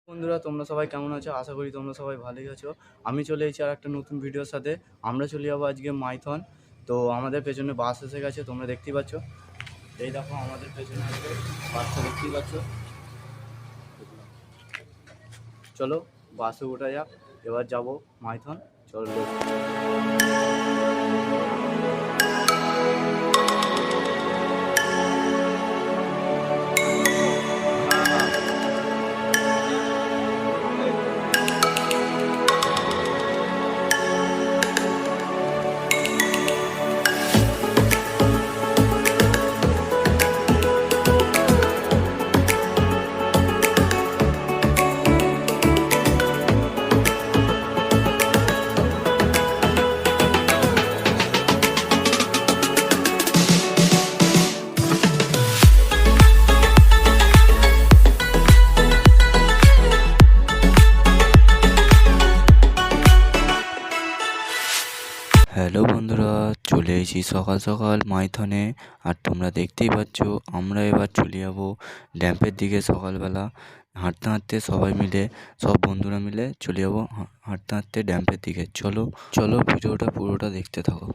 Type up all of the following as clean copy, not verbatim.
বন্ধুরা তোমরা সবাই কেমন আছো? আশা করি তোমরা সবাই ভালোই আছো। আমি চলে এসেছি আর একটা নতুন ভিডিওর সাথে। আমরা চলে যাবো আজকে মাইথন। তো আমাদের পেছনে বাস এসে গেছে, তোমরা দেখতেই পাচ্ছ। এই দেখো আমাদের পেছনে বাসটা দেখতেই পাচ্ছ। চলো বাসে ওঠা যাক, এবার যাবো মাইথন। চলো। হ্যালো বন্ধুরা, চলে এসেছি সকাল সকাল মাইথনে। আর তোমরা দেখতেই পাচ্ছ আমরা এবার চলে যাবো ড্যাম্পের দিকে। সকালবেলা হাঁটতে হাঁটতে সবাই মিলে, সব বন্ধুরা মিলে চলে যাবো হাঁটতে হাঁটতে ড্যাম্পের দিকে। চলো চলো, ভিডিওটা পুরোটা দেখতে থাকো।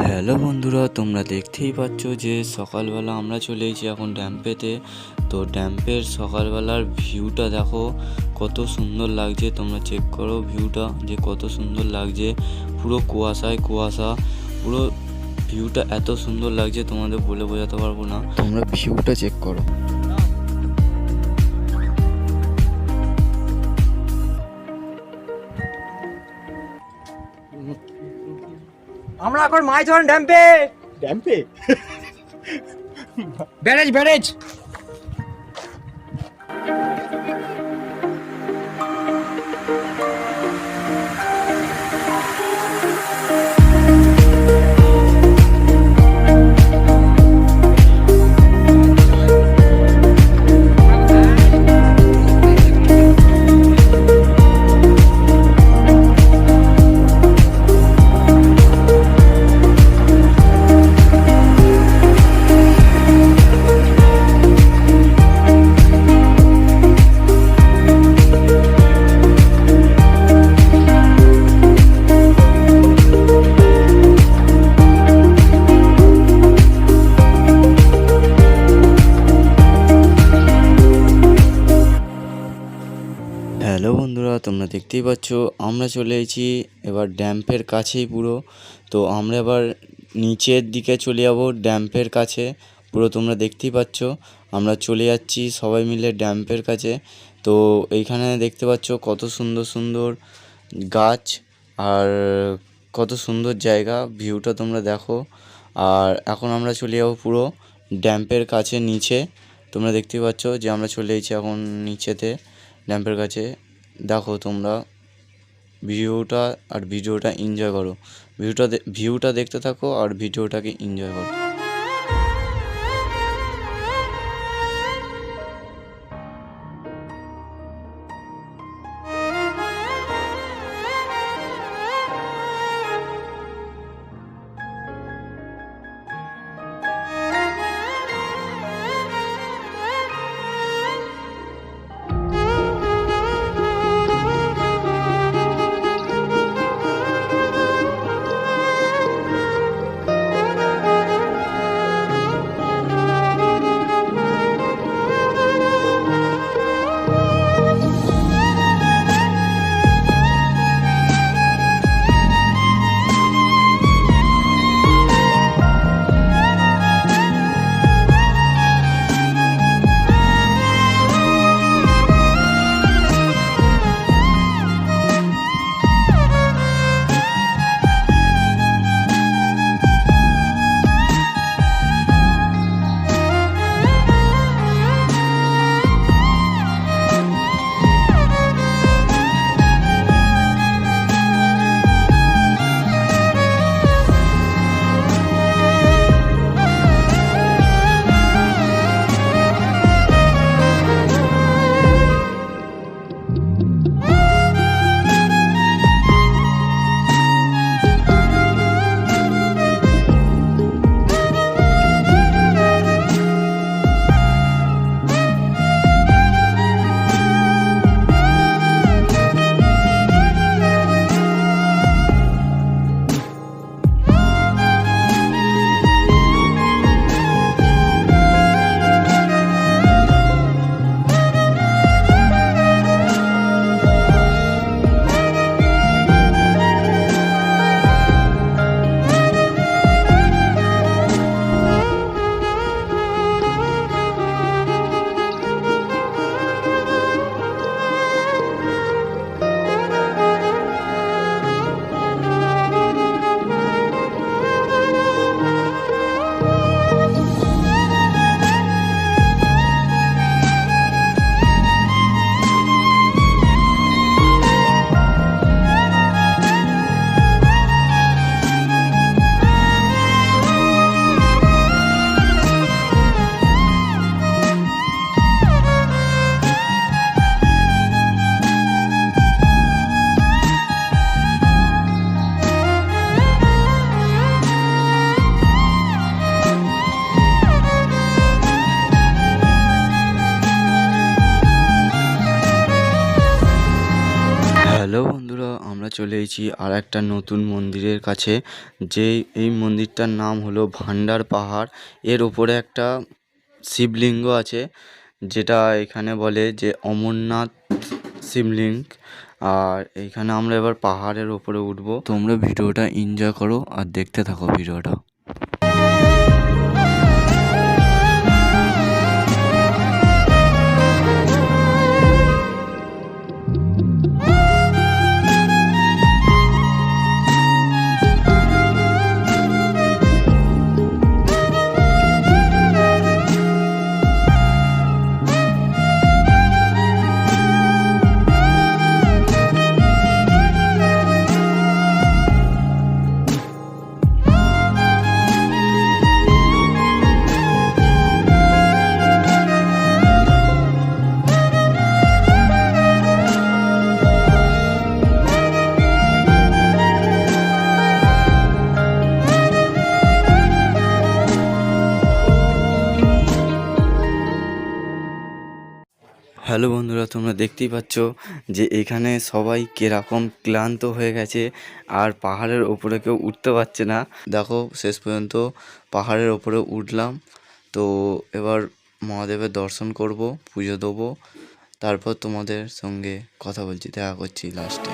হ্যালো বন্ধুরা, তোমরা দেখতেই পাচ্ছ যে সকালবেলা আমরা চলে এসেছি এখন ড্যাম্পেতে। তো ড্যাম্পের সকালবেলার ভিউটা দেখো কত সুন্দর লাগছে। তোমরা চেক করো ভিউটা যে কত সুন্দর লাগছে। পুরো কুয়াশায় কুয়াশা, পুরো ভিউটা এত সুন্দর লাগছে তোমাদের বলে বোঝাতে পারবো না। তোমরা ভিউটা চেক করো। আমরা এখন মাইথন ড্যাম্পে ড্যাম্পে ব্যারেজ ব্যারেজ হ্যালো বন্ধুরা, তোমরা দেখতেই পাচ্ছ আমরা চলে এসেছি এবার ড্যাম্পের কাছেই পুরো। তো আমরা এবার নিচের দিকে চলে যাব ড্যাম্পের কাছে পুরো। তোমরা দেখতেই পাচ্ছ আমরা চলে যাচ্ছি সবাই মিলে ড্যাম্পের কাছে। তো এইখানে দেখতে পাচ্ছ কত সুন্দর সুন্দর গাছ আর কত সুন্দর জায়গা, ভিউটা তোমরা দেখো। আর এখন আমরা চলে যাব পুরো ড্যাম্পের কাছে নিচে। তোমরা দেখতেই পাচ্ছ যে আমরা চলে এসেছি এখন নিচেতে ড্যাম্পের কাছে। দেখো তোমরা ভিউটা আর ভিডিওটা এনজয় করো। ভিউটা দেখতে থাকো আর ভিডিওটাকে এনজয় করো। বন্ধুরা, আমরা চলে এসেছি আর একটা নতুন মন্দিরের কাছে। এই মন্দিরটার নাম হলো ভান্ডার পাহাড়। এর ওপরে একটা শিবলিঙ্গ আছে, যেটা এখানে বলে যে অমরনাথ শিবলিঙ্গ। আর এইখানে আমরা এবার পাহাড়ের ওপরে উঠবো। তোমরা ভিডিওটা এনজয় করো আর দেখতে থাকো ভিডিওটা। হ্যালো বন্ধুরা, তোমরা দেখতেই পাচ্ছ যে এখানে সবাই কিরকম ক্লান্ত হয়ে গেছে আর পাহাড়ের ওপরে কেউ উঠতে পারছে না। দেখো, শেষ পর্যন্ত পাহাড়ের ওপরে উঠলাম। তো এবার মহাদেবের দর্শন করব, পুজো দেবো, তারপর তোমাদের সঙ্গে কথা বলছি, দেখা করছি লাস্টে।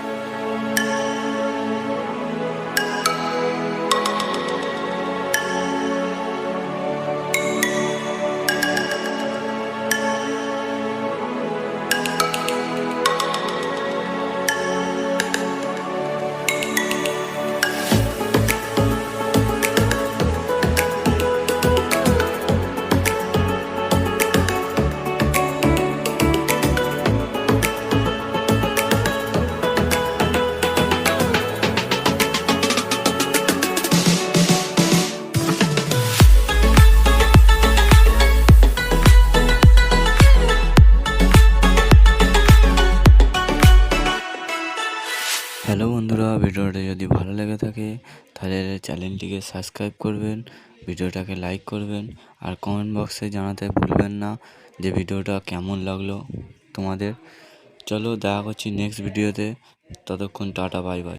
হ্যালো বন্ধুরা, ভিডিওটা যদি ভালো লেগে থাকে তাহলে চ্যানেলটিকে সাবস্ক্রাইব করবেন, ভিডিওটাকে লাইক করবেন আর কমেন্ট বক্সে জানাতে ভুলবেন না যে ভিডিওটা কেমন লাগলো তোমাদের। চলো, দেখা করছি নেক্সট ভিডিওতে। ততক্ষণ টাটা, বাই বাই।